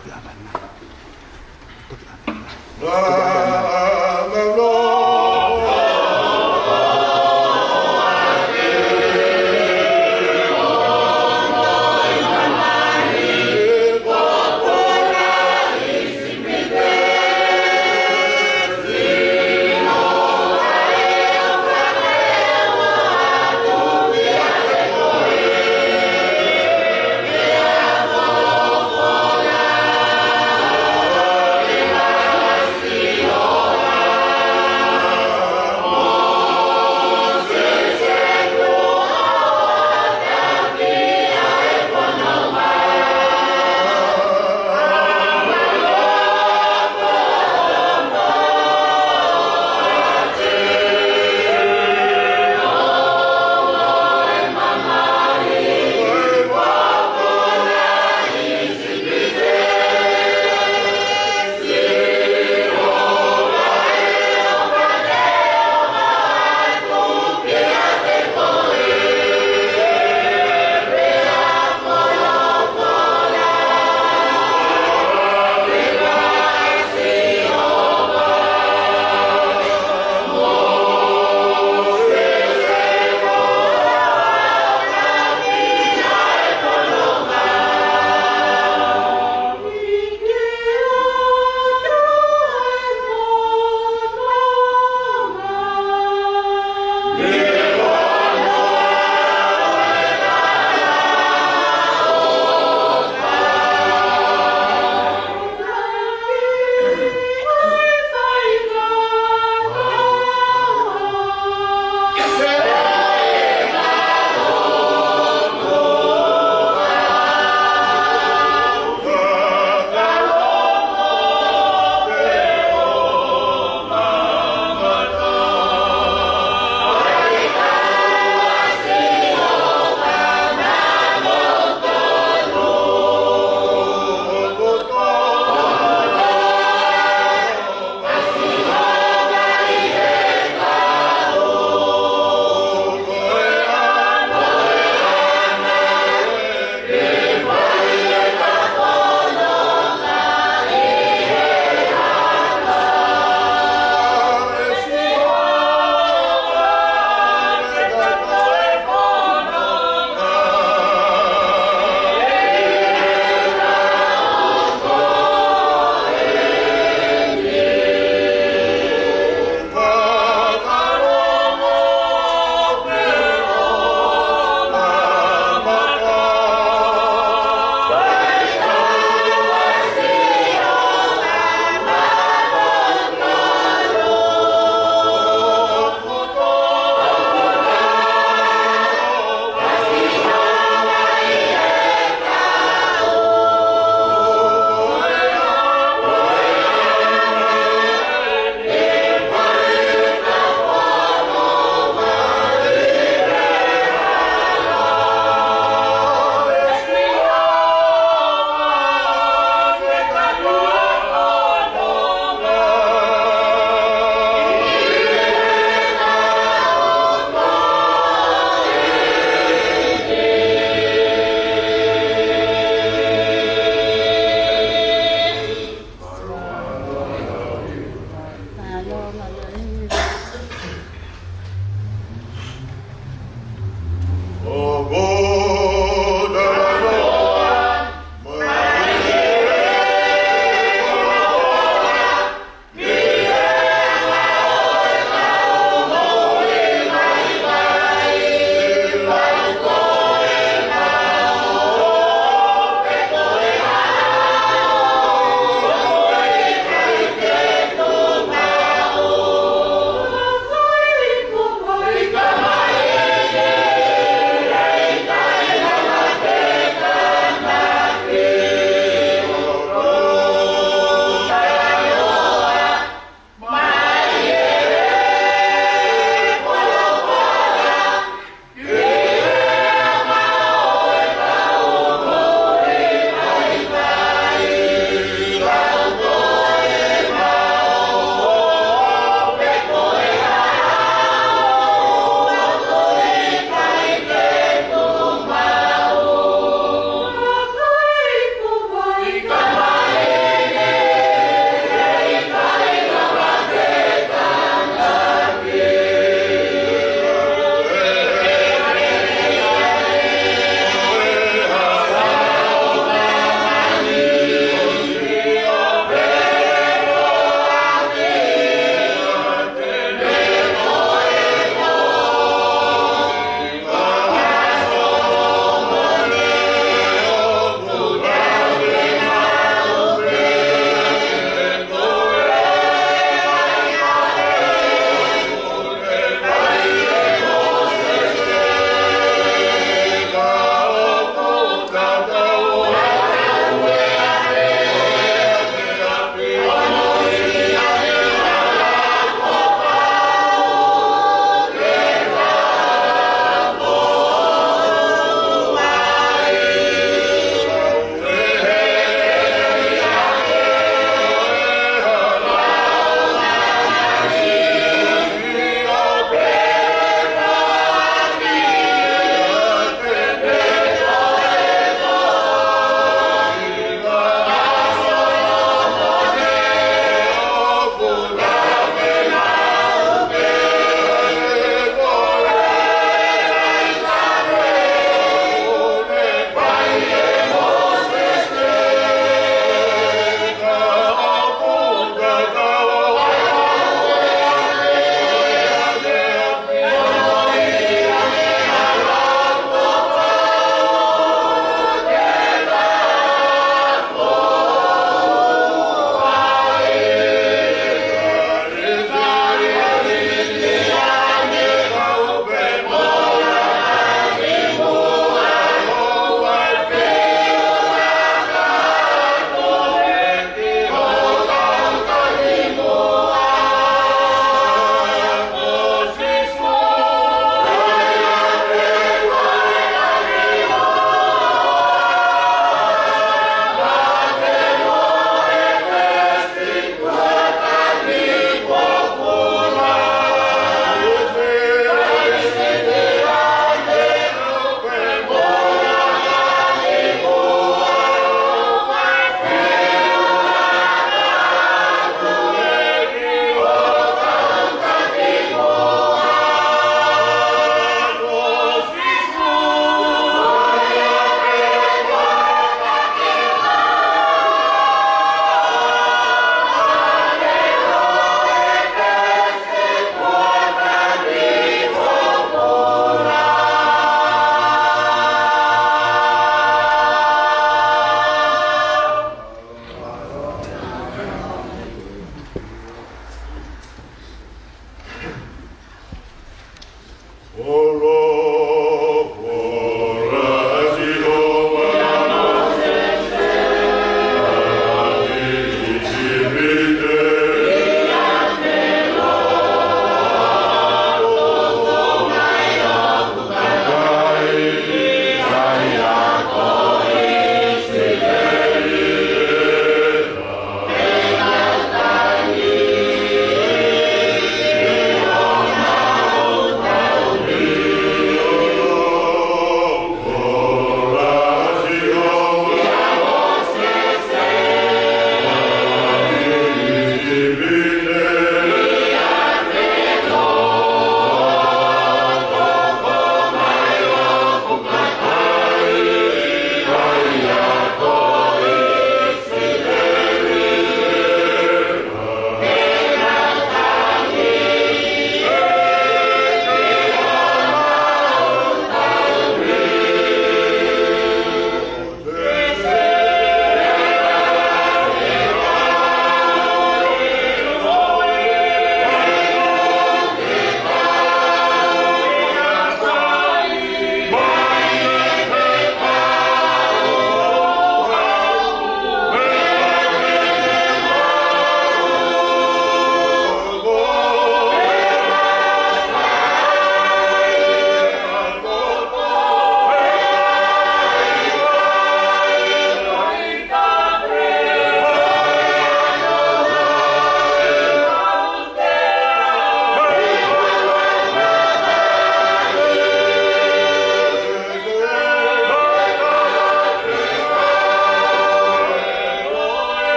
toki abanna. Toki abanna. Dio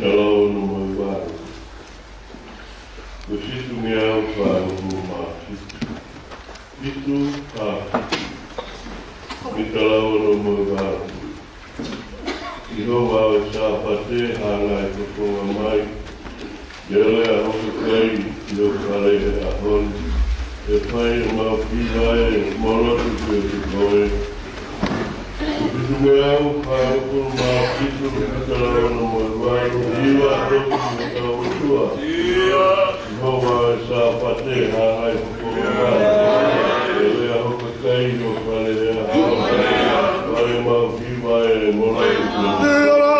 Mitalo no Maiwaro. The Shitu Miao Whanuma Shitu Mitalo no Maiwaro. Iho wao Shapate, Hana Kukunga Mai, Yele Ahokai, Yokale Ahon, the Pai Mau Piwai, Morotu Kukoe. Miao Whanuma Shitu Mitalo no Maiwaro, Iwa Hoku Mitalo Tua. Iho wao Shapate, Hana Kukunga Mai, Yele Ahokai, Yokale Ahon, Pai Mau Piwai, Morotu Kukoe.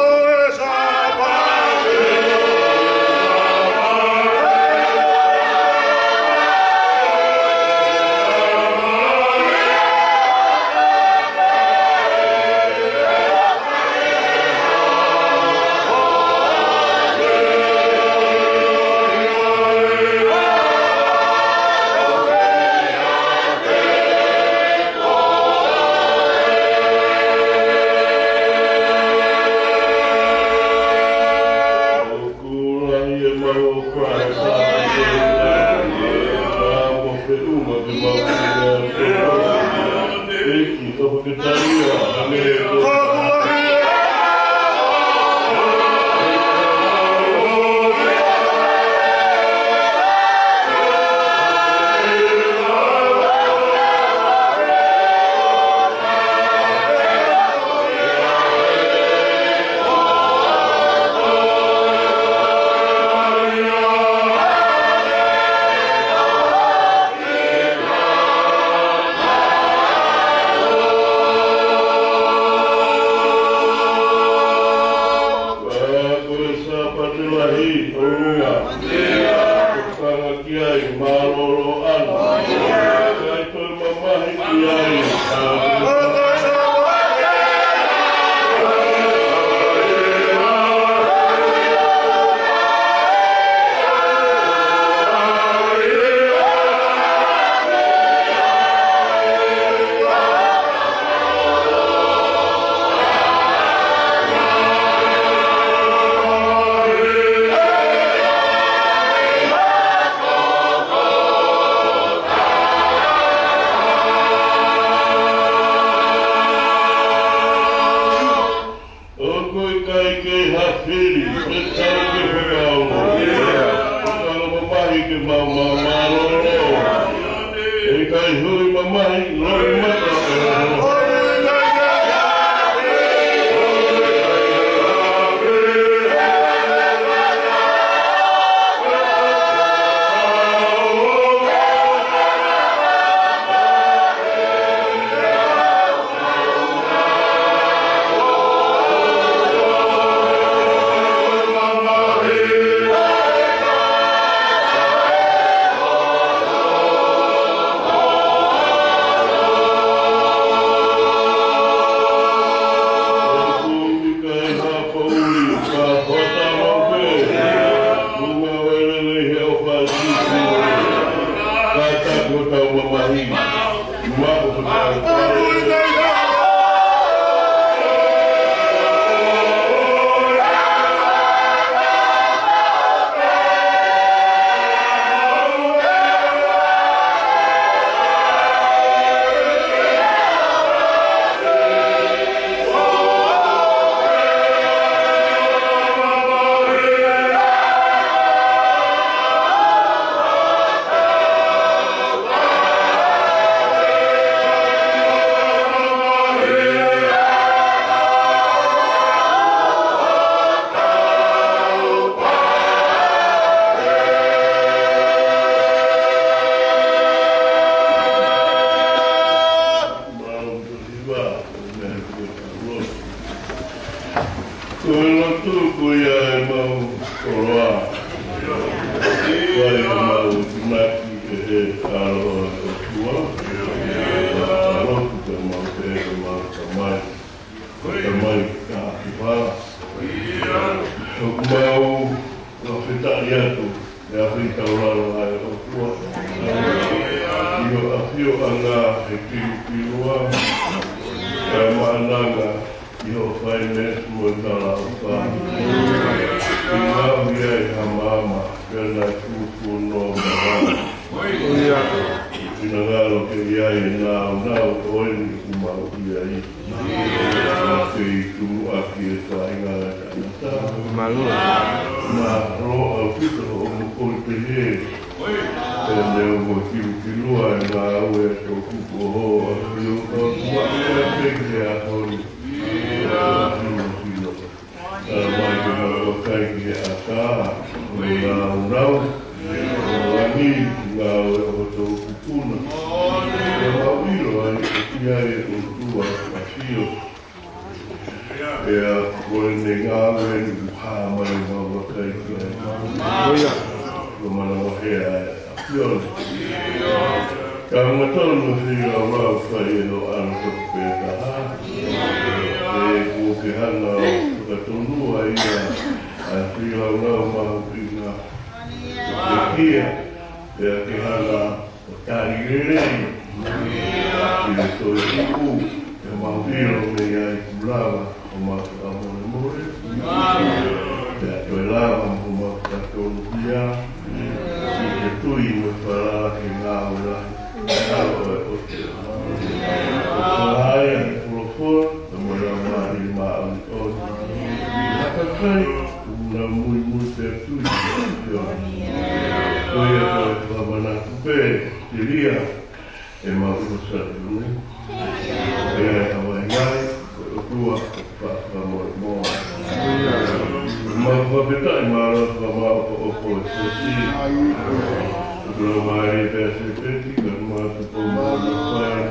leo mo kilua na awe to kupo ho yo ko wa peke a ho mai ko kai ki a ka na rau ni na o to kupuna ma wiro ai ki ai o tua pasio ko ne ngawe ni ha mai ma kai ki ai ko mana wa he yo kama tono fio wa fa yo an ko pe ka ko ke hana ka tonu ai a fio na ma pina kia ke hana tari re ki to ku ke ma fio me ai brava o ma amore to lava mo ka tonu dia tui mo para que ngāura o te haia ni purofora na mora mahi maali o haka kai na mui te tui tui e koe whamana kupe te ria e maurosa te rui e ai hawa ngai koe o tua whamore moa Mapetai mara kama opo sesi. Ramai besi peti kama tu mara pai.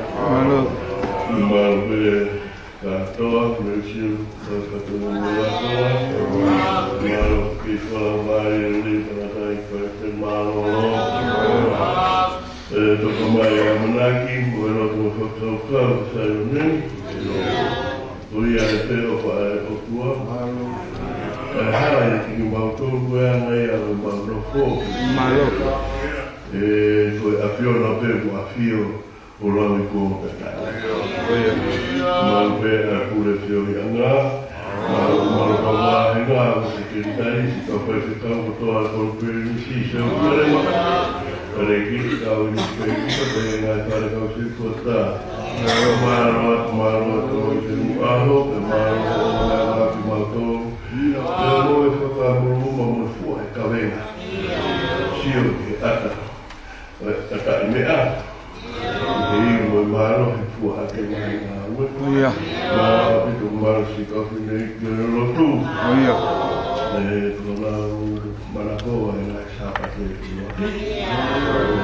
Mara be katoa mesin katu mara toa. Mara kisah mai ni pada kai mara. Tu kamai menaki boleh tu kau sayunin. Tui ada teo pai otua. Hara ki mau tō ngai a mau no fo malo ko a fio no pe a fio o lo mi ko ka mau pe a pure fio nga mau ka ma nga se ki dai si ka pe ka to a ko pe si se o re ma re ki ka o ni pe ki pe nga ka ka si ko ta mau to te mu a ho pe mau to Yo fui para o mundo foi cabelo. Sim, ata me a. E o malo foi até mais na rua. Olha. Mas o malo se cofre de lotu. Olha. Lá o Maracoa na chapa dele.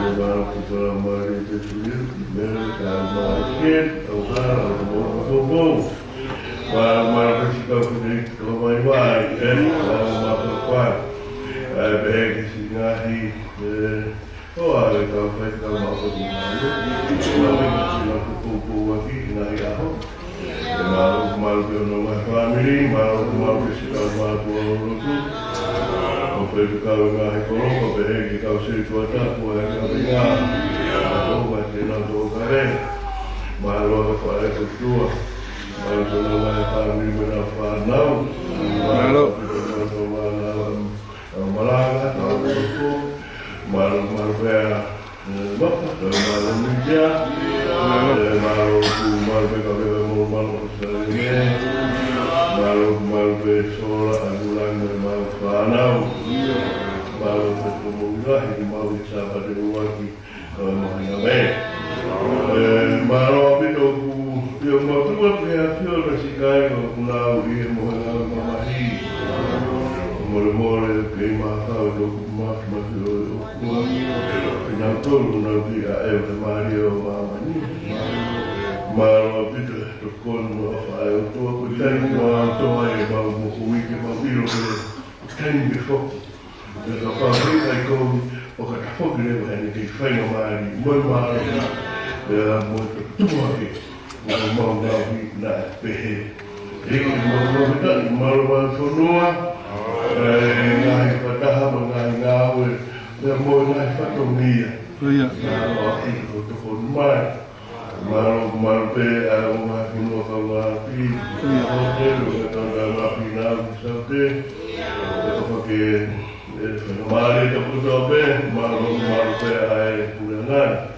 O malo que toda maioria de tudo, primeiro cara, o cara, o bom. Mas se cofre como vai, uma preocupação, bem se nahi, oh a então faz uma pouco aqui nahi aho, mal eu não é família, mal que se calma por outro, o feito calo nahi coloco, bem que calo se tuata, por aí caminhar, vai ter na boca bem, mal logo faz o tua. Kalau nak kami berapa malu, malah malu berbeza, malu meja, malu berbeza, malu besola, agulan malu panau, malu berkumpulah, malu sahabat lagi, malu itu eu mau tuh ya fio masih kaya mau ir mau mamahi mau ke mahal do mas yang tuh nabi ayat Mario mamani mau itu tukun mau ayo tuh aku tadi mau tuh ayo mau kuwi mau biro tadi besok jadi apa lagi kau oke kau gede banget di final mari mau ya mau tuh lagi mau na pehe ini mau kita mau sonua ngai pataha ngai ngawe ya mau ngai fatomia iya itu tuh mai mau pe mau kuno kawa pi hotel atau dalam final sampai itu pakai mari itu kudobe mau pe ai pulangan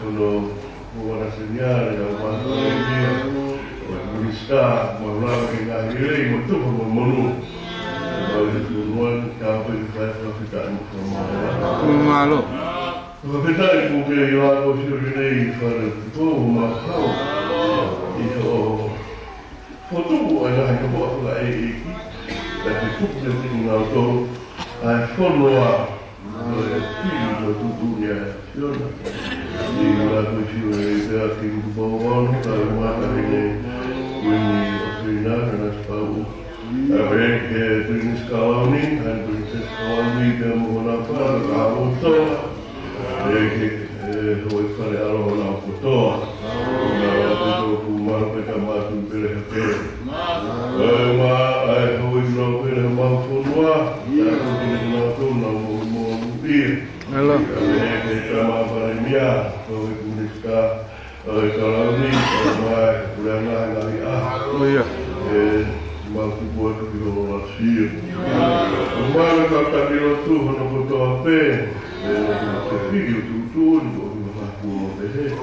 kuno buona segnale da quando mi sta parlando che la lei molto monu ma il buon capo di fare profittare malo Kapitali kuke yo ako sirine fare po ma hao. Ito foto ana ko po la e tapi tudo de na auto a forma filho do dunia fiona e lá do filho aqui no bom tá uma também quindi ofinare na spau a ver che tu scaloni and tu scaloni che mo fare a auto e vuoi fare allora una foto ma tu ma per ma tu per che ma vuoi no per ma foto la tu no dir Hello. che chiama per mia dove pulisca kalau ni ma pulana la Oh iya. ma tu buat violasi ma la capire tu no foto a pe figlio tutto ma può vedere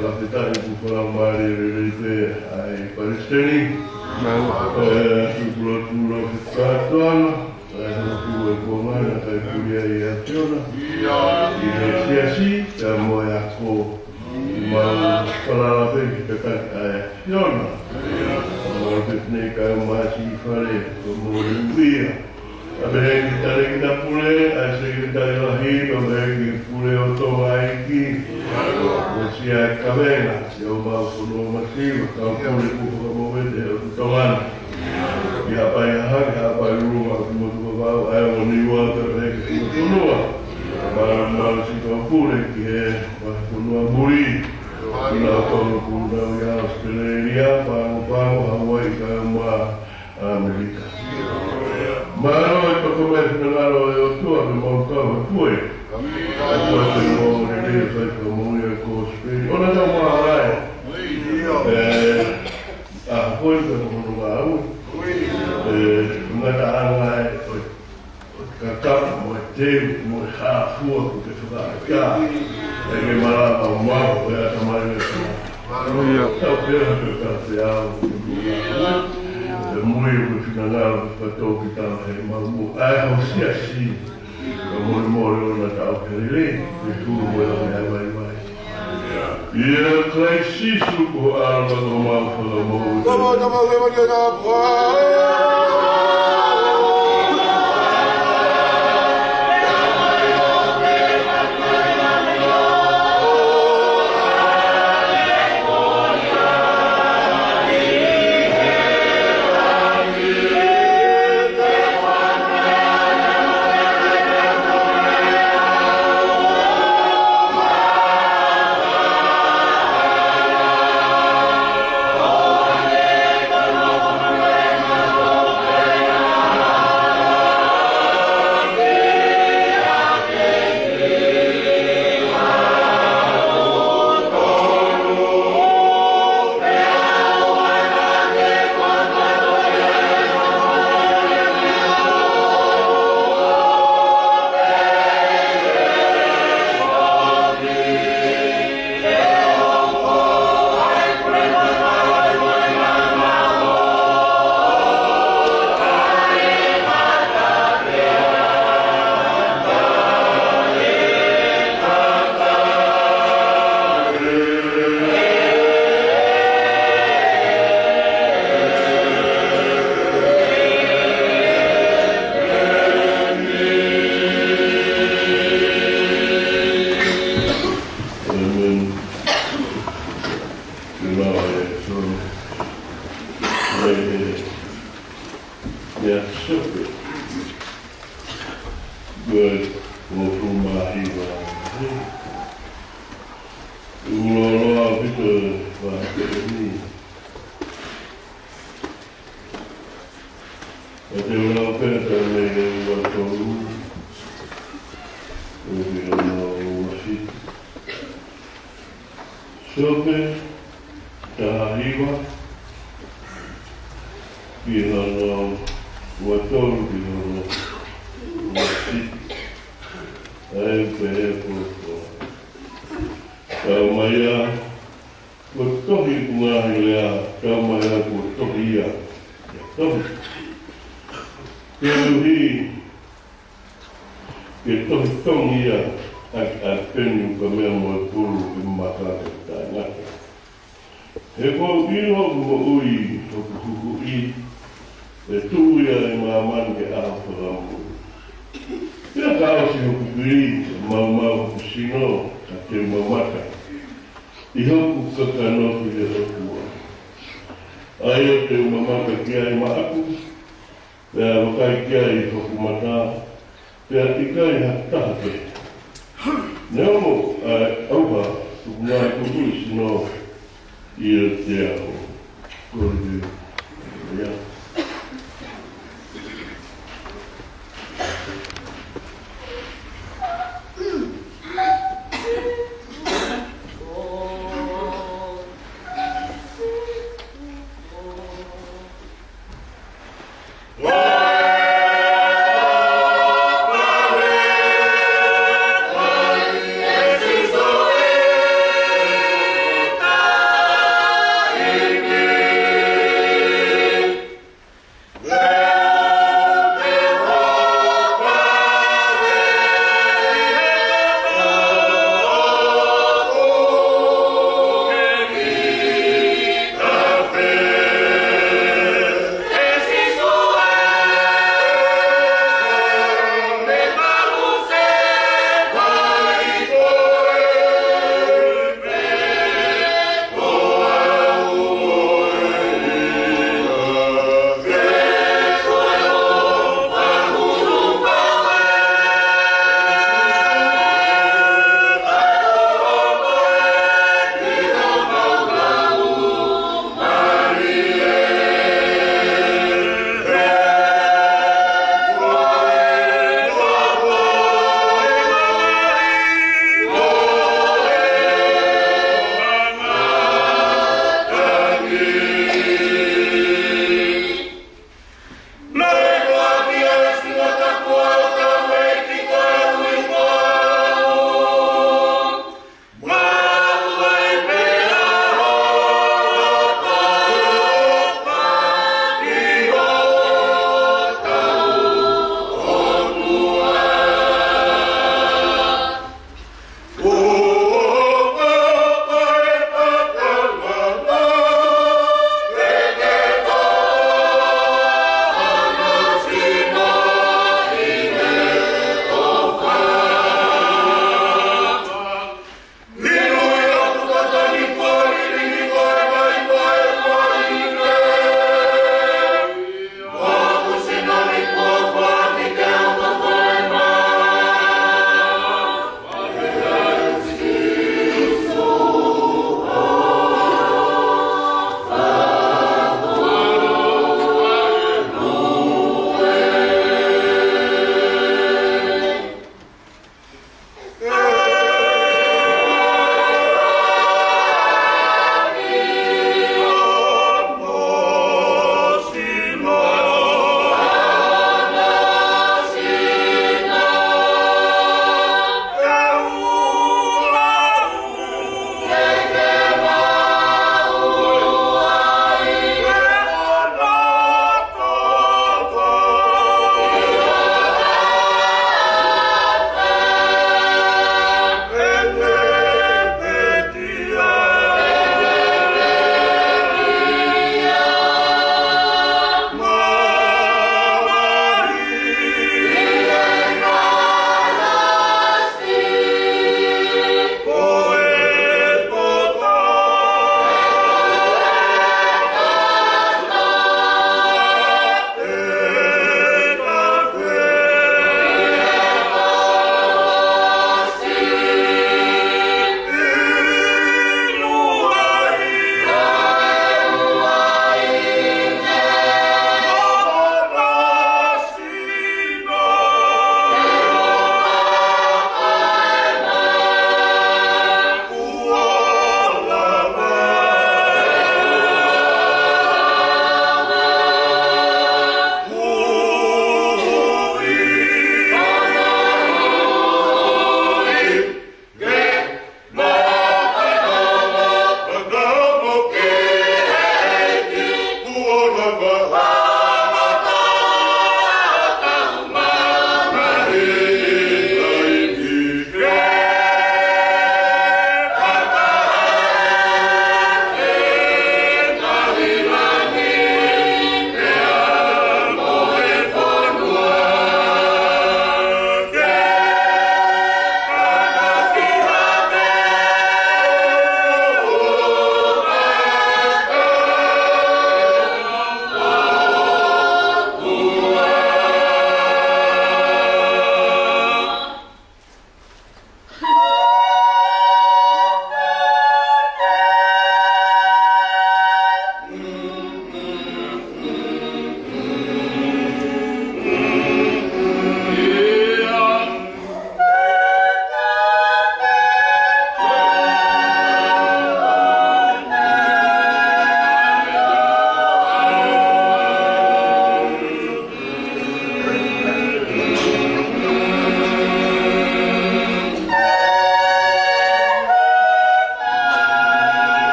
la città in cui la mare rete ai palestinesi tu lo fatto più buona per cui azione e sì siamo ma para la festa azione ma che ne mai si fare come via Abang kita pule, asyik kita lahir, abang pule auto lagi, usia kabel, jauh pulau masih, kau pule pukul mobil dia tuan, dia apa yang rumah, semua bawa, ayam niwa terlebih semua, malam si kau pule dia, pulau buri, pulau yang Australia, pang Hawaii, sama Amerika. Maro e come nell'aro e tu abbiamo ancora poi questo è il nuovo release del comune così ora da mai poi non va una alla capo mo te mo ha fuoco che fa ca e che mala ma per amare Oh iya. Muito final para todo que está aí, mas o assim, o moro na tal que ele, e tudo vai. E eu cresci com a alma do mal pelo mundo. Sobre arriba fino o atolo fino Kamaya Kotohi Kumahilea Kamaya Kotohia Kotohi Keluhi Ketohi Tongia a penu ka mea mo e puru e makaka tai ngata. He kō iho mo ui hoku huku i e tūia e māmani e aho whakamu. Ia ka ao si hoku kiri, mau hoku sino, ka te mamata. I hoku kakanoki e hoku wa. Ai o te mamata kia i maaku, pea wakai kia i hoku mata, pea tikai hatake. Neo auha, ngā kuku sino i o te ao. Kōriki, ia.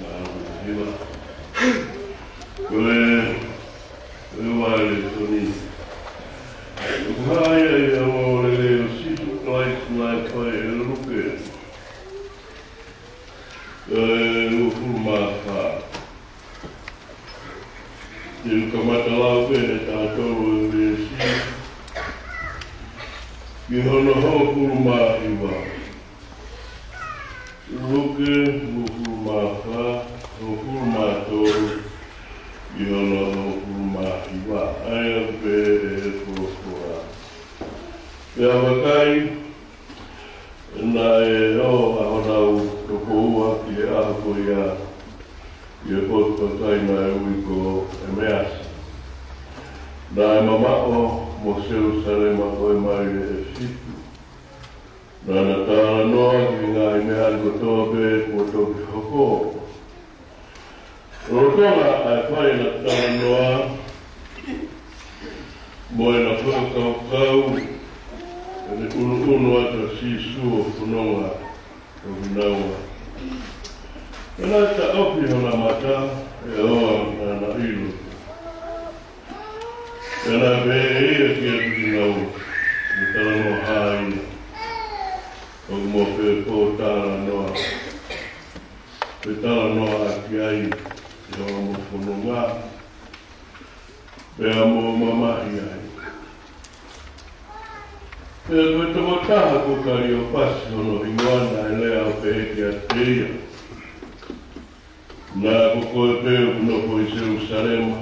Maruhiwa. Koe wale toni. Haya ya mōre leo situ nai koe e ruke. Ufumaka. Yung kamatalau pene tātou e si. Gihonoho kurumaiwa. Ruke ufumaka. Ufumatou. Gihonoho kurumaiwa. Aia pe e kurokura. Pea wakai. Na e o ahonau toko ua ki e ahako ia i e potakai na e uiko e measi. Na e mamao mo Jerusalema koe mai e situ. Na na tāna noa ki ngā i mea ko toa pe mo toki hoko. Rotonga ai whai na tāna noa mo e na whakakau e unu ata si suo punonga o vinaua. Nā ta opi hona mata e oa na ilu. Nā me e ia ki atu vinau, ni tala no haina. O mo pe po tāna noa. Pe tala noa aki ai, e oa mo punonga. Pea mo mamahi ai. Pea koe tamo taha ko kari o pasi hono ingoana e lea o pe heke a teia. Nā ko koe peo kuno po i Jerusalema.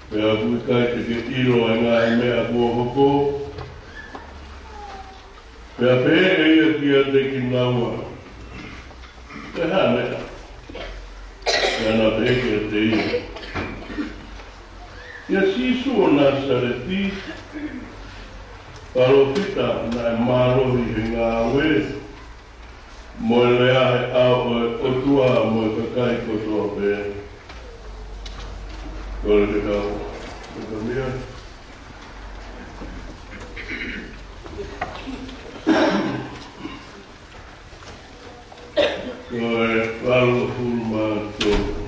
Pea kui kai te ke iro e ngā e mea kua hoko. Pea pe e ia ki a te ki naua. Te hā mea. Pea nā pe heke a te ia. Ia sisu o Nasareti. Parofita na e marohi e ngā ue. Mo e lea he au e otua mo e kakai kotoa pe. Kore te kau. Te kamia. Kore walo fulma tōku.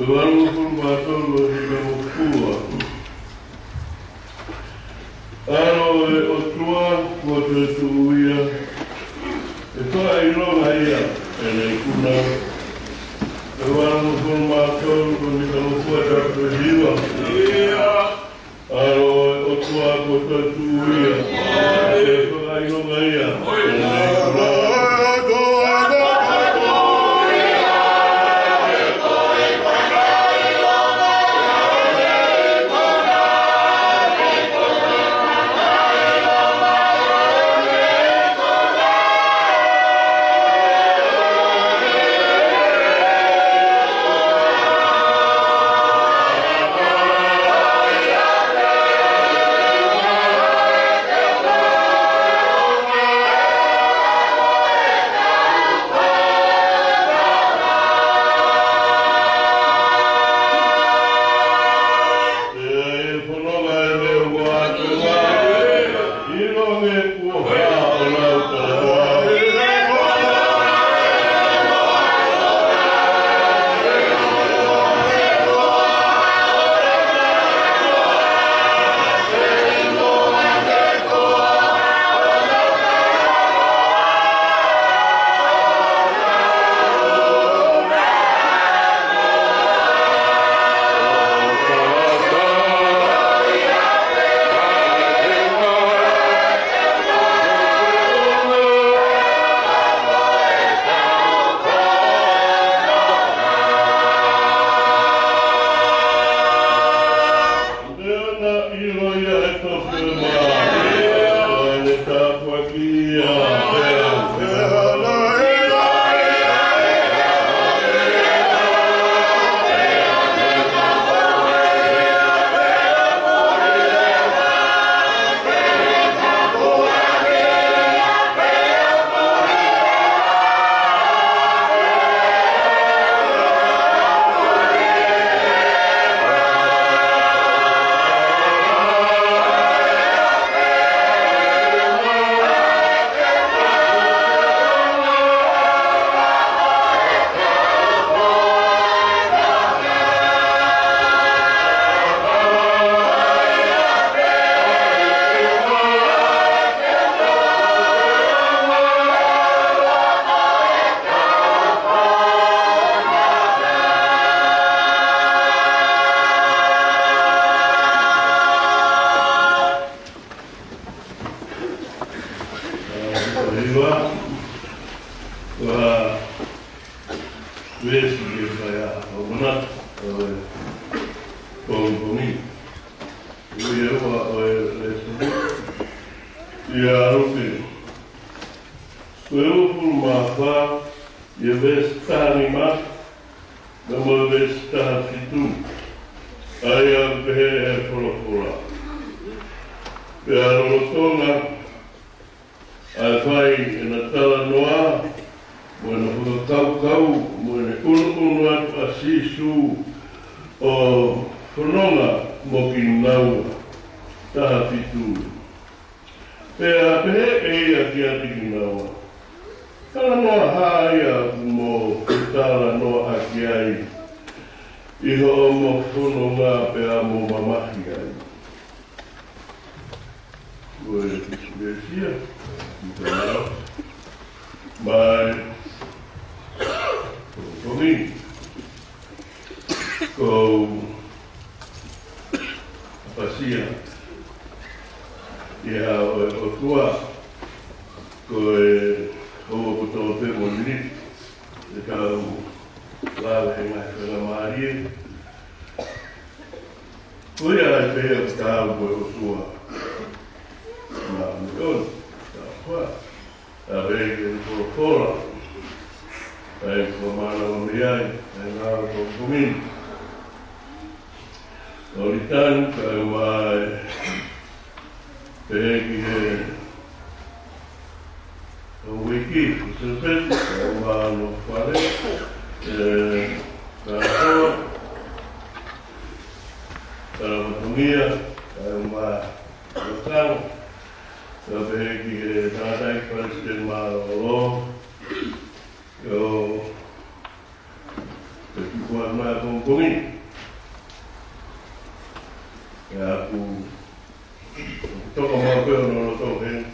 Walo fulma tōku e ka mokua. Aro e otua kua te tuuia. E toa i ronga ia e nei kuna. E walo fulma tōku e ka mokua tapu e hiwa. Aro e otua kua te tuuia. E toa i ronga ia e nei kuna. Lewa, wa wesi dia kaya mana kongkongi, dia wa lesu, dia rupi, seluruh masa dia bestani mas, nama bestah itu, ayam behe pura-pura, biar rotonga. Alfai na tala noa, mwana huka kau, mwana unu atu asisu o whanonga mo ki naua, taha fitu. Pea pehe eia ki ati ki naua. Tala noa haia mo tala noa aki ai, iho o mo whanonga pea mo mamahi ai. Koe kisuresia. Mas comigo com a passia e a tua com o botão de bonito de cada lá em a Maria foi a ideia que estava com a tua a ver que por fora, aí formar a mulher, aí nada por comigo. Então, vai pegar o wiki, o seu peito, vai no farelo, para fora, para a economia, vai botar. Sabe que nada parece ter mal eu fico armado com comigo. Aku toco mal pelo no toco hein.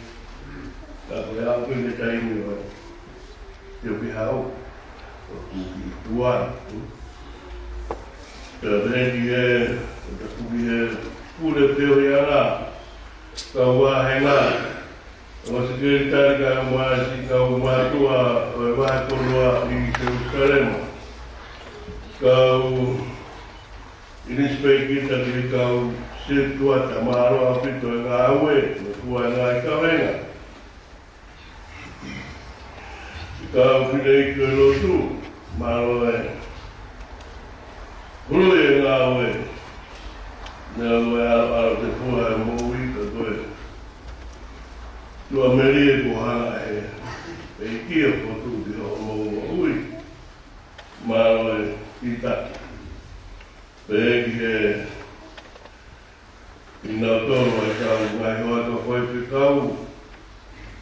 Aku ya aku ni cai ni vai. Eu vi hau. Aku tuan. Sabe que aku vi pura teoria lá. Kau hengar, kau sekretar kau masih kau matua, matua di Jerusalem. Kau ini supaya kita jadi kau setua tamaro api tu ngawe, tua ngai kau hengar. Kau pilih ke lotu, malu boleh ngawe. Ngawe al tua mau Lo Ameria kuhana kia fotu di homo ui mawe kita begi ina toro e kau ngai hoa ka whai pe kau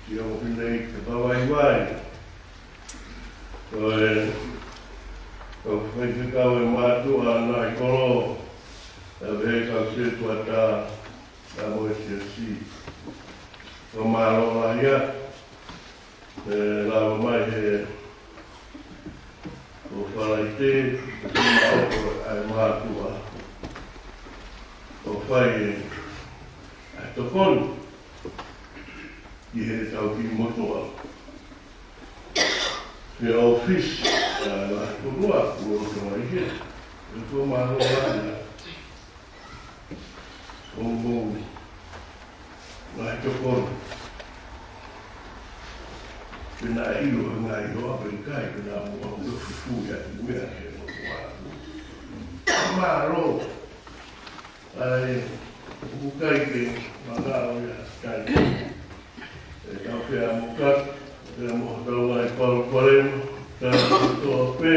si o hinei ka tawai wai kau whai pe kau e mātua nai koro e vehe kau se tua tā moe si a si o maro lahia lava mai he o whalaite o maro ai mātua o whai ai tokonu i he tau ki motoa he o fish la kurua kua o mai he e tua maro lahia o mou mai tokonu Kena ilo ngai roa perikai kena mua ua fufu ya mea he no kua. Maro. Ai bukai ke magao ya kai. E tau ke amukat ke mo tau ai paru parem ka to pe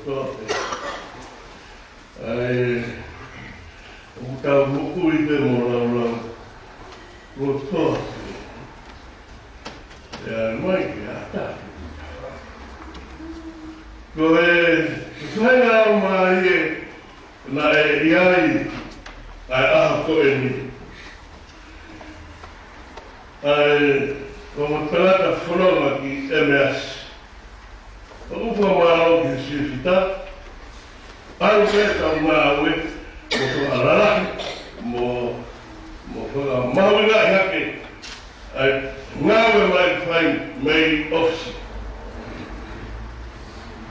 to. Ai utau buku i te mo lau lau to. Ya mai ke ata. Ko saya mai na iai ai ko ni. Ai como trata forma que MS. O formal que se fita. Ai que tá uma we mo alala mo mo fa mau ga ya ke. Ai ngawe mai fai mai ofisi.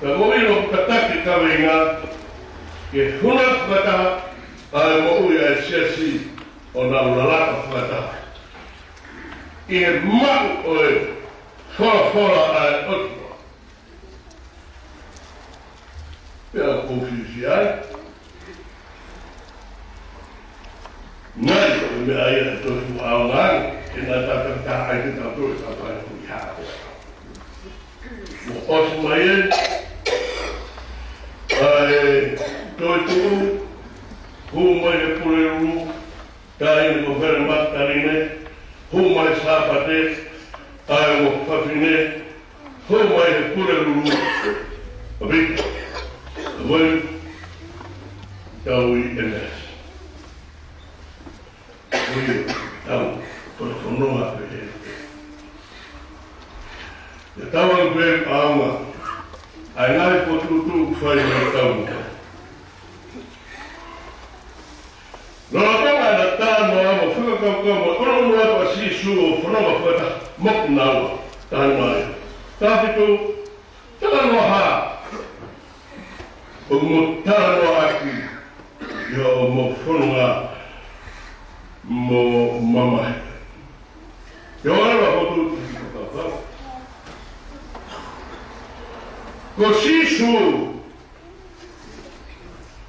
Ka moino katake kawenga ke huna kata ai mo uia siasi ona ulala kata. E mau oi fora ai otro. Pela oficial nai me ai to aungan ina ta ai ta to ta pa ku ya. Mo osmaien ai to humai pulelu tai mo verma tarine humai sapate ai mo fafine humai pulelu abit well taui enes we tau for no hape ya tau be ama ai nai po tu fai me tau no tanga na tano ama fuka ka mo ono no pa si su fono ma fata mok nawa tanai tafitu tano ha o mo tano aki yo mo fonga mo mama yo ala ko tu ko si su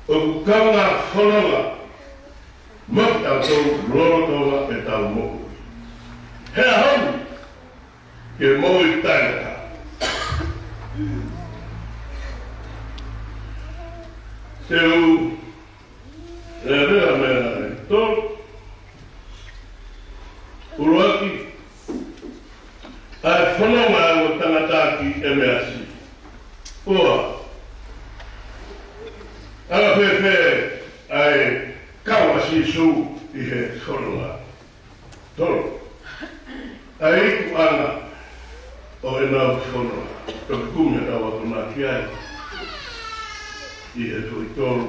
o kanga fonga mo ta to loro to e ta mo he hom ke mo itanga seu realmente todo uruaki ai fonga o tangataki emeasi oa ala fefe ai kawa sisu ihe fonga todo ai ku ana o ena fonga to kumya tawa kuna kiai ihe to itolo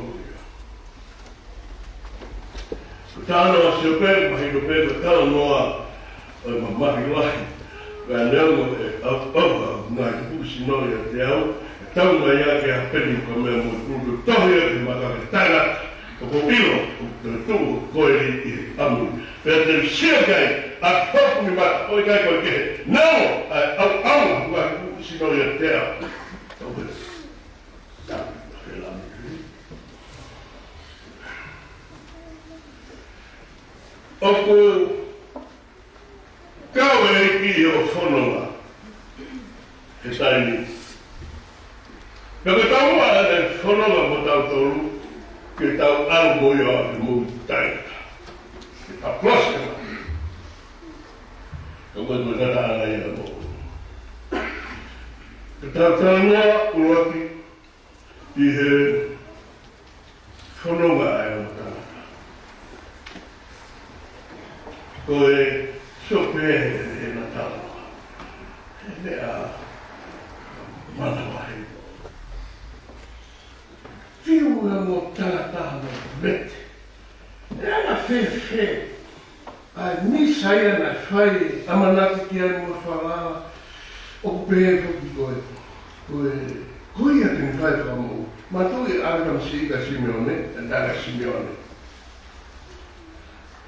tano super mai do peso tano noa mamma lai ga leo na kusi no ya teo tão mai que a pele como é muito tão é uma cara o pilo tu coi amu pero chega a pouco me mata oi cai porque não au vai kusi no ya teo Oku kawe ki o fonoma e taini. Pelo tau ala de fonoma mo tau tolu que tau algo yo a mo taina. A próxima. Eu vou dar a ela aí mo. Que tau no o aqui e fonoma é o koe sope e Natal. E a manawahi. Fiu e mo tangata no mete. E ana fefe. A misa ia na whai amanaki ki ai mo whala. O pehe ki koe. Koe ia tini whai whamu. Matui Adam Sika Simeone, e Daga Simeone.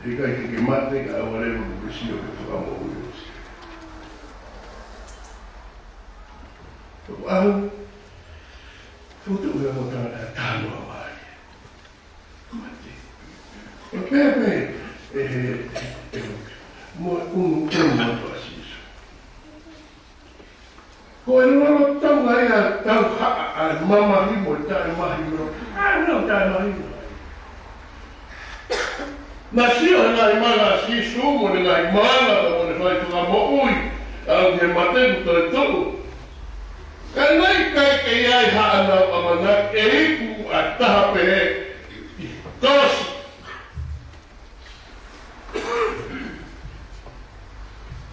E kai ke mate ka wale mo sio ke whakamo ui. Au, futu ua mo tano awai. Kumate. O pepe, mo mo asiso. Ko e lolo tau ia tau haa mama himo tai mahi mo. No tai mahi mo. Nasio na imana si sumo na imana da mo fai tu mo ui au ke mate to to kanai kai ke ai ha ana amana e ku ataha pe tos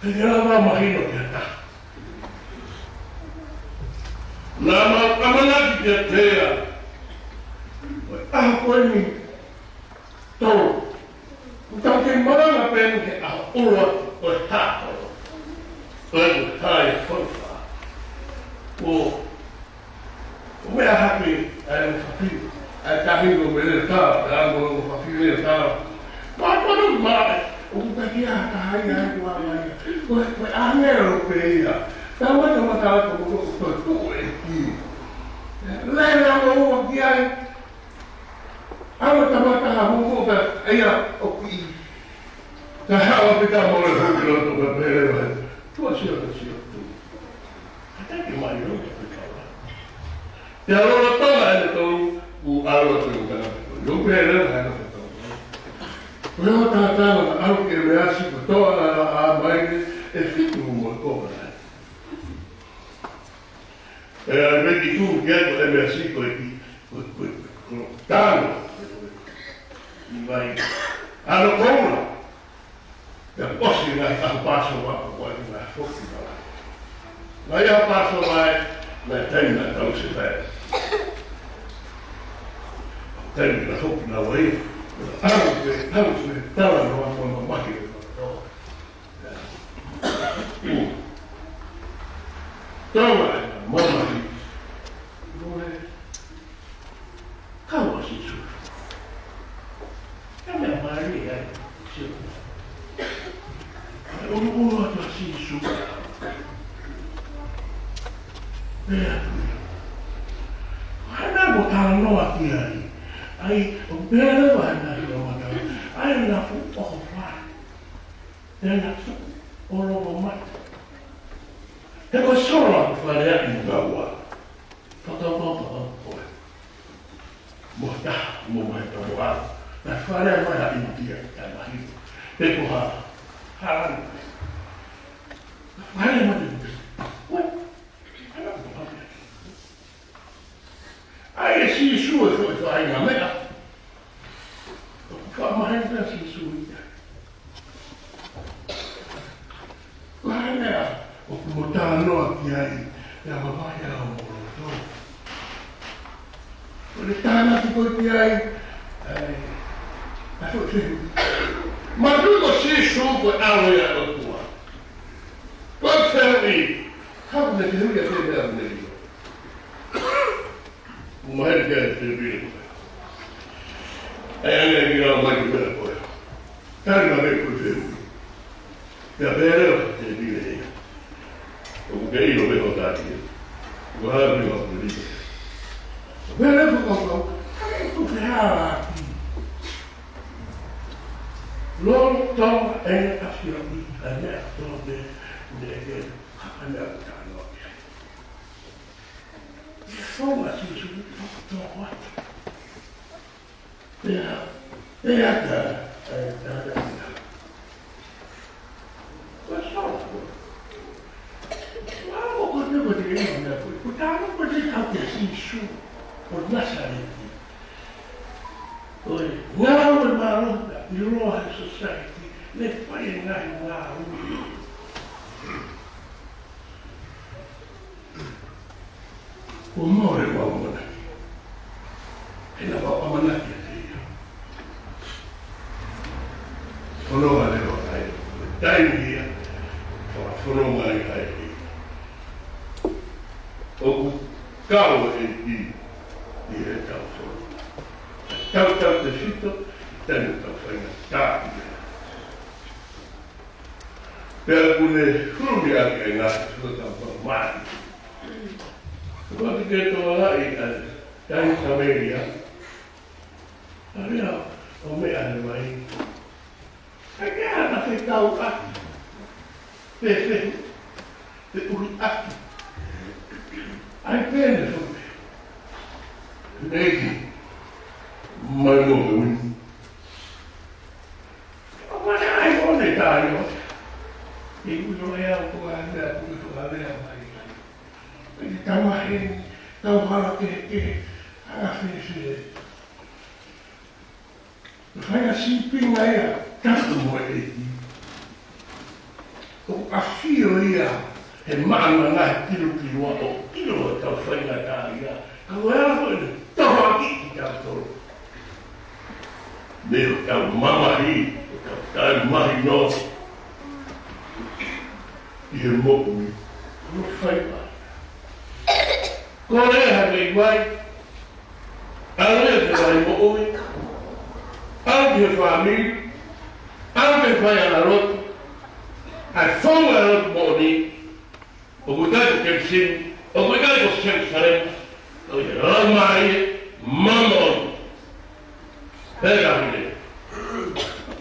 ya na mahino ta na ma amana ki te ko ni to então, quem manda a pena é a ua o tato. Lau tai whaiwha. O mea hape ai o whawhi. Ai tahingo me le tāra, e ango o whawhi le tāra. Mātonu māe, o kutakia tahai ai kua mai. Koe āmera o peia. Tā wata matara ko ko e ki. Lea mo o ki ai. Awa tamata ha mo ka ia o ki. Ta hawa pita mo le hoki o to ka pere vai. Tua sio tu. Ata ki mai o ke pikawa. Te alora toga e tau u alo te o kana. Yo pere ha ka tau. Leo tātana na au ke reasi ko toa na a mai e fitu mo ko na. E a vedi tu che è versico e tano. Vai hanno paura. Ja posti na passo va poi na fuori va. Ma io passo vai na tenna non si fa. Tenna na fuori na vai. Anche tava no macchina. Toma, mamma. Kawa si su. Kami mari ai. Uno a si su. Ana botar no aqui aí. Aí o belo vai na rua. Aí na fu o fa. Na fu o lo mai. E poi solo a fare in gawa. Foto. Bota, momento agora. Na fare mai a India, a Bahia. E porra. Haran. Fare mai. Ué. Aí esse sua foi aí na meta. Calma aí para esse sua. Olha, o botar no aqui aí. Já vai já o motor. Ele tá na aqui aí. Mas tudo se chupa a olhar a tua. Pode ser ali. Sabe que eu ia ter dado nele. Mulher quer ter vindo. Aí ela virou mais de bela coisa. Carga bem por ser. E a bela ter vindo aí. O que eu vou contar aqui. O raro de uma polícia. O bela vou contar. Tu ferrava aqui. Logo toma em a filha. A minha toma de a minha canal. Só assim, isso não pode. O amore è uomo e la papà manacchia io. Sono alle ore, dai via, sono mai ai. O cavo di cavo. Cavo del sito, tengo fai una per alcune frutte che nascono sono male. Quando che torna in America, allora ho messo mai. E che hanno fatto atti? Per un atti. Hai bene con me. Vedi, mai muovo. Ma dai, buon Italia. E quello è un po' la vera. Estamos ahí, estamos para que haga fai assim, pinga aí, tanto morrer. O afio ia, e mama na kilo tá fai na cara. Agora foi, toma aqui que tá todo. Meu, tá mama aí, tá mais novo. I he mo'ui. Ano whai mai. Ko rea hei mai. Ano e te wai mo'ui. Ano ki he whamiri. Ano ke whai ana rotu. Ai whonga rotu mo'uni. O kutai ko kemsini. O kutai ko semsarema. O i ramai mama onu. Pega hile.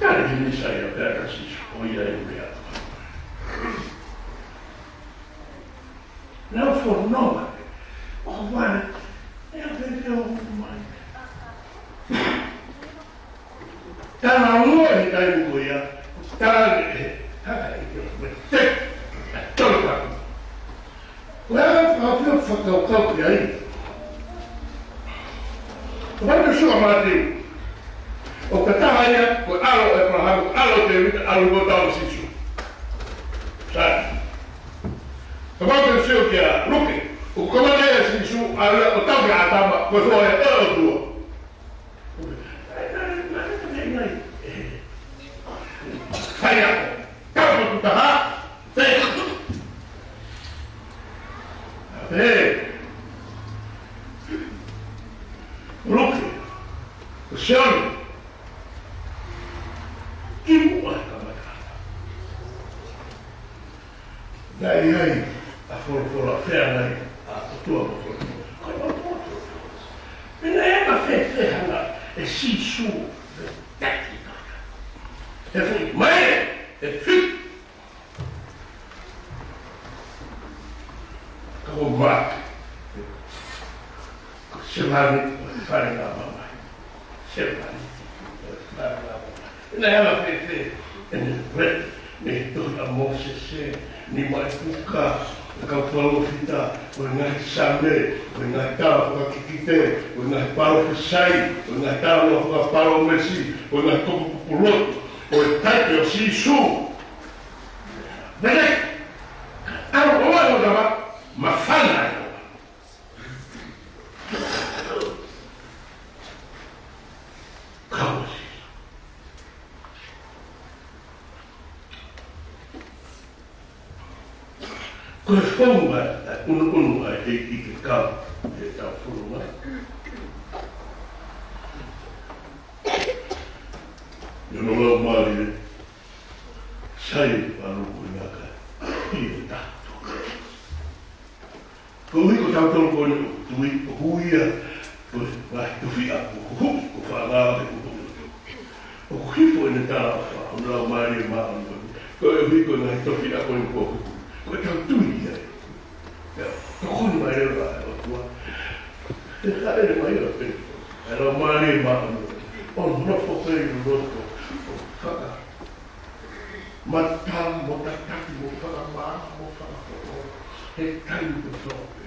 Kare ki nisai a pega sisu. O ia e mea. Now for no. Oh man. Yeah, baby, oh my. Tana mua he kai muko ia. Tana e te. Tolka. Well, I'll feel whakau ki ai. Whatever sure mati. O ka taha ia, ko alo e prahamu, alo te wita, alo ko tau sisu. Sai. Ka mau te sio ki a luke. O komane e sisu, o tau ki a tama, ko soa e o tua. Hai ako. Kau ko tu taha. Sei. Hey. Luke. O sione. Kimu ai kamata. Dai ai, a fora fea nei, a tua fora. Ai ma porto. Pena é uma fea lá, é sisu, é técnica. É foi, mãe, é filho. Como mate. Chamar-me, farem lá, mamãe. Chamar-me, farem lá, mamãe. Nela fez ni toda moça ni mais puka ka palo fita o ngai same o ngai ta o kikite o ngai palo fisai o ngai ta o palo mesi o ngai topo pulo o tai o sisu bele alo o o dava mafana kaos. Ko fonga unu ai e ke ka e ta furu mai. Yo no lo mali. Sai alu ko naka. I ta. Ko hi ko ta to ko tu i huia. Ko vai tu fi a ko fa la ko. O hi fo ne ta fa no mali ma. Ko hi ko na to fi a ko. Ko tau tui ai. Ko koni mai reo ai o tua. E haere mai o pe. E rao mani maanu. O nofo pei o roto. O whaka. Matang mo tataki mo whaka maa mo whaka whaka. He tai mo tope.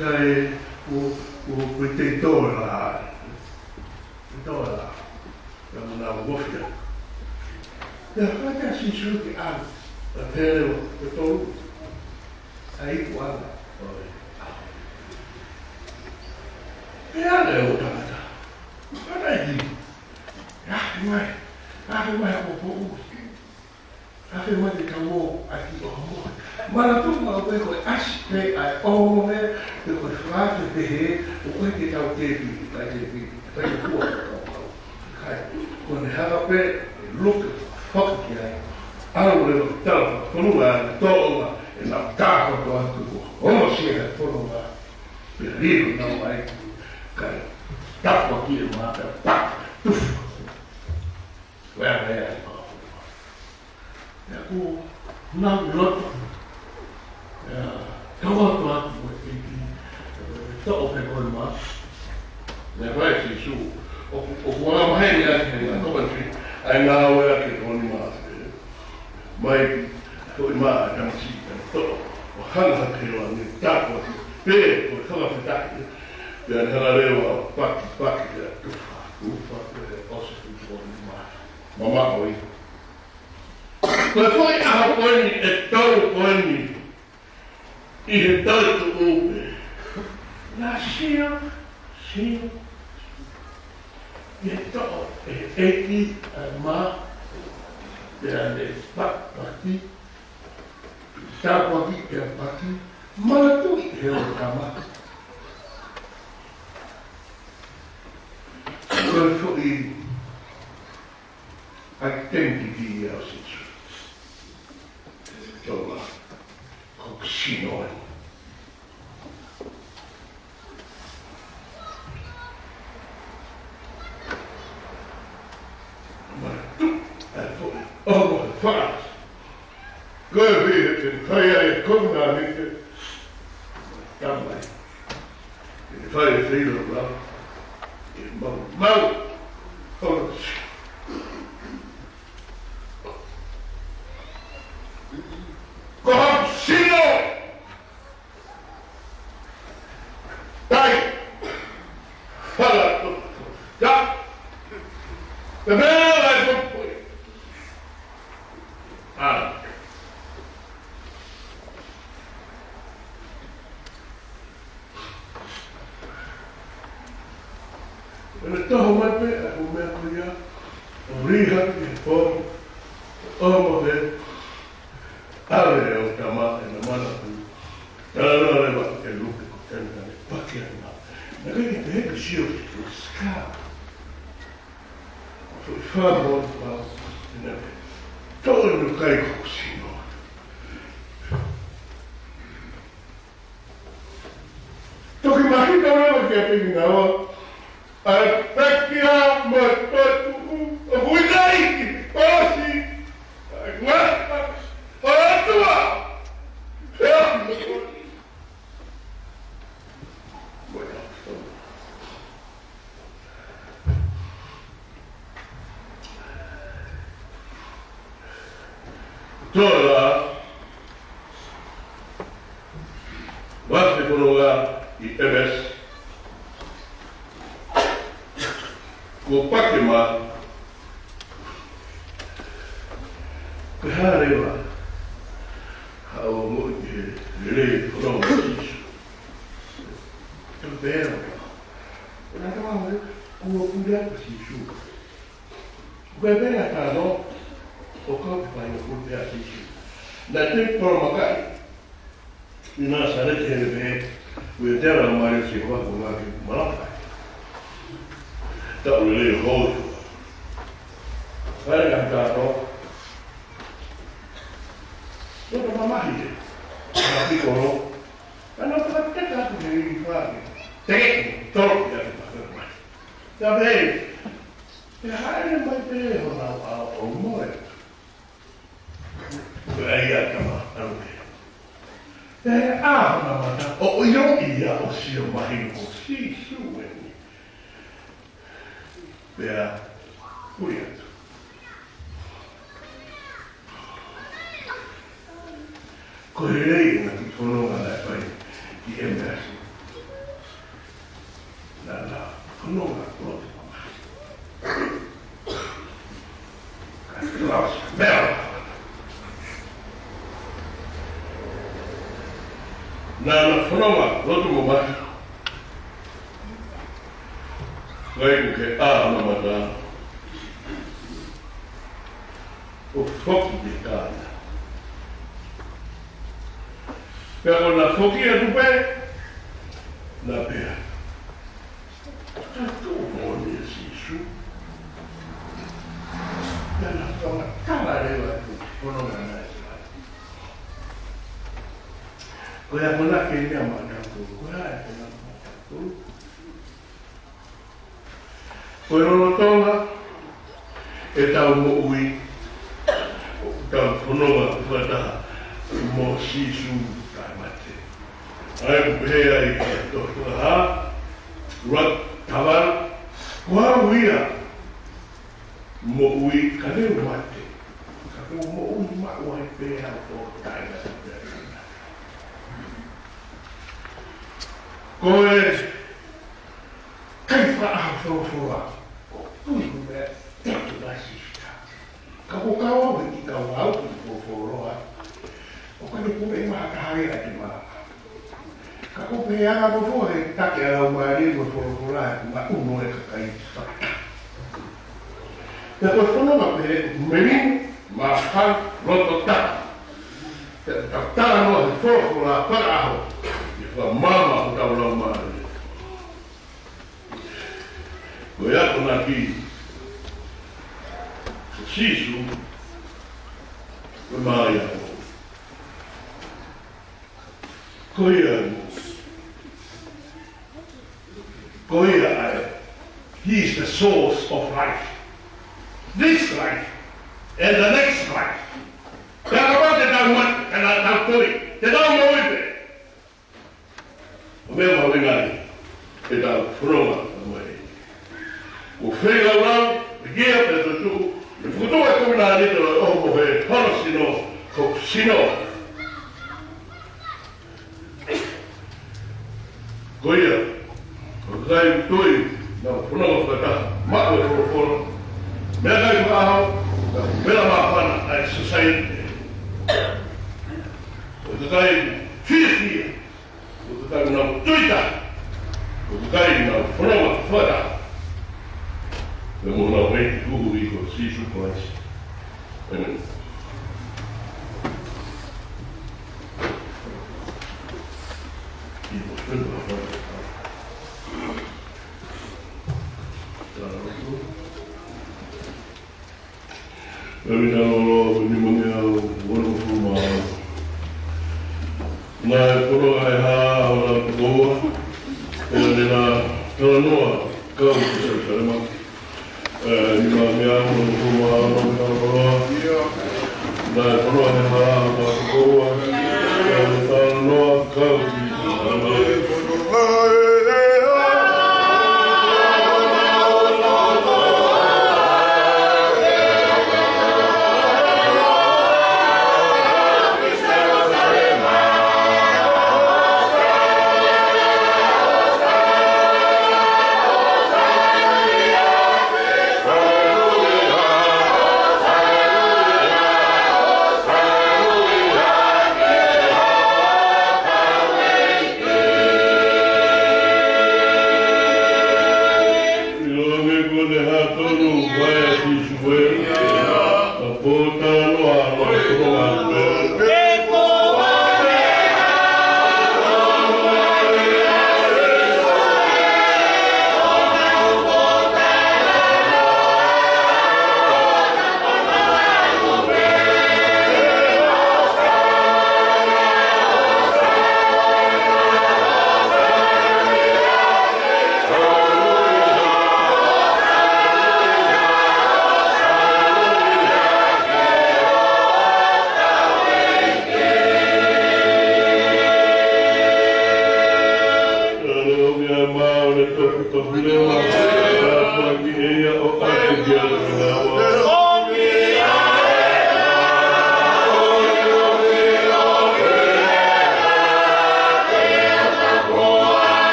Kai o te tora ai. Te tora. Ramu nā wofia. Ja, wat is die zoeken aan? Dat heel betoond. Hij kwam. Ja, nee, wat dan? Wat is die? Ja, maar op ons. Ja, maar die kan wel uit die ogen. Maar dat doet maar ook als je uit ogen, de vragen te heer, hoe ik het ook tegen bij de voor. Kon helpen, look. Hoki ai. Alo le tau, konua toa e na taho to atu. Omo si e konua. Pe riru na mai. Kai tapo ki e mata pa. Tuf. Wea wea e pa. Ya ku na loto. Ya tawa to atu e ki. To pe konua. Ne vai si su. O kuala mai ni ake na komantri. Ai ngā wea ke tōni mātere. Mai, tōi mā tamsi, tō, o hanga ke roa ni tākua ki, pē, o whakawhitaki, pēr hana rewa, paki, pea tuwha, pē, osa ki tōni mā. Mama oi. Koe whai aha koeni e tau koeni, i he tau tu upe. Nā sio, e to e eki a ma Berande pati. Tapos pati. Malatu heo kama. So identity of it. So, Kokshinoi. Oh, fast. Go ahead and fire a corner with it. Come by. If I feel around, in my mouth, oh, Kokshinoi! Dai! Fala! Da! The bell I put for you. Ah. When the toho mape, I will make you rehab in form of it. Abre o tama e na mana ku. Tara le ba e luke ko tena e pakia na. Na ke te ke shio ki ska. So fa mo ba na. Todo no kai ko sino. To ki mahi ka na ke te na wa. A pakia mo to tu. O dai. O si. What? Toda bate por lugar y eres Kopakema Kuhareva how much really from this to bear. And I don't know who would see you. Whether I can know or come by a good issue. Nothing for Makai. You know, I said it with their money, she was working Malachi. That really hold you. Very good. Sono mamma ma piccolo, hanno fatto tanto di fare. Te, troppo da fare. Da bene. E hai mai te o muore. Vai a anche. Una volta o io o si o mai così su. Per curioso. Correrei una piccola poi di emersi. La non la bella. La forma l'altro momento. Vai che una madonna. O fuoco di carne. Pero la foquilla tu pe, la pea. Tanto buoni si su. Nella zona cavareva tu, non è quella cosa che mi ha mandato, quella è che mi ha mandato. Quello lo tolga e da un ui, da un guarda, mo si su. Ai bea I to ha rat tavar wa wia mo ui kane mate ka mo ui ma wa bea to kai ko e kai fa a so tu me te la sista ka ko ka wa ni ka wa ko roa o ka ni ko e ma ka ha ira ki ma Kako pehanga ko fore take ala umari ko fora ma uno e kai sa. Da ko fono ma pe merin Makan rototak. Tara no he fofo la paraho. Ia mama o tau lau mare. Ko ia kona ki. Sisu. Ko mai a. Ko ia. Ko ia. He is the source of life. This life and the next life. Te awa te tau mat, te tau toi, te tau moipe. O mea mawingai, te tau whronga a mai. O whenga lau, te gia te tutu, te whutua e kumina anita o oho he hana sino, ko sino. Ko ia, ko kai toi, na whronga whakata, mako e whoroforo, mea kai whakahau, ka pera mawhana ai society. O te kai whiawhia, o te kai nau tuita, o te kai nau whanonga whara. E mo nau hei kuhu I ko Jesus Christ. Amen. I ko whenua whara. Every time I roll, when you want to wonderful mom. Nā e poro ai hā hau nā koa, e ni nā tala noa, kau ki sa karema. Ni mā mea hau nā koa hau nā koroa. Nā e poro ai hā hau nā koa, e ni tala noa, kau ki sa karema.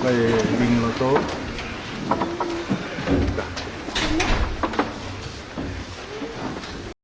Kay Wing Loto